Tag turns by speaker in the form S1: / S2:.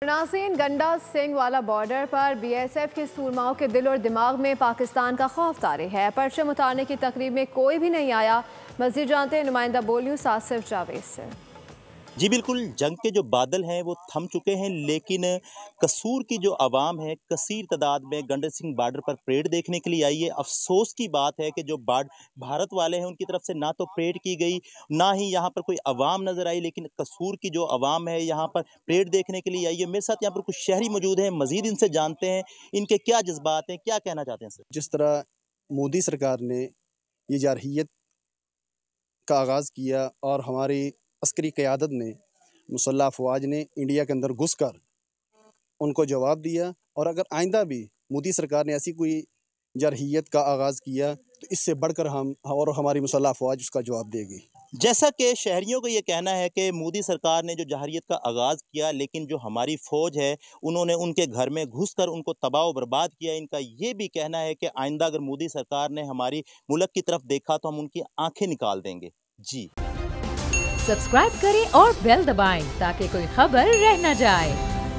S1: नाज़रीन, गंडा सिंह वाला बॉर्डर पर बीएसएफ के सूरमाओं के दिल और दिमाग में पाकिस्तान का खौफ तारे है। परचम उतारने की तकरीब में कोई भी नहीं आया। मज़ीद जानते हैं नुमाइंदा बोल न्यूज़ आसिफ जावेद से।
S2: जी बिल्कुल, जंग के जो बादल हैं वो थम चुके हैं, लेकिन कसूर की जो आवाम है कसीर तादाद में गंडा सिंह बॉर्डर पर परेड देखने के लिए आई है। अफसोस की बात है कि जो भारत वाले हैं उनकी तरफ से ना तो परेड की गई, ना ही यहाँ पर कोई आवाम नज़र आई, लेकिन कसूर की जो आवाम है यहाँ पर परेड देखने के लिए आई है। मेरे साथ यहाँ पर कुछ शहरी मौजूद हैं, मज़ीद इनसे जानते हैं इनके क्या जज्बात हैं, क्या कहना चाहते हैं सर।
S3: जिस तरह मोदी सरकार ने ये जारहियत का आगाज़ किया और हमारी अस्करी क़यादत ने, मुसल्लह अफवाज ने इंडिया के अंदर घुसकर उनको जवाब दिया, और अगर आइंदा भी मोदी सरकार ने ऐसी कोई जारहियत का आगाज़ किया तो इससे बढ़कर हम और हमारी मुसल्लह अफवाज उसका जवाब देगी।
S2: जैसा कि शहरियों का ये कहना है कि मोदी सरकार ने जो जहरियत का आगाज़ किया, लेकिन जो हमारी फ़ौज है उन्होंने उनके घर में घुसकर उनको तबाह बर्बाद किया। इनका ये भी कहना है कि आइंदा अगर मोदी सरकार ने हमारी मुल्क की तरफ देखा तो हम उनकी आंखें निकाल देंगे। जी
S4: सब्सक्राइब करें और बेल दबाएं ताकि कोई खबर रह न जाए।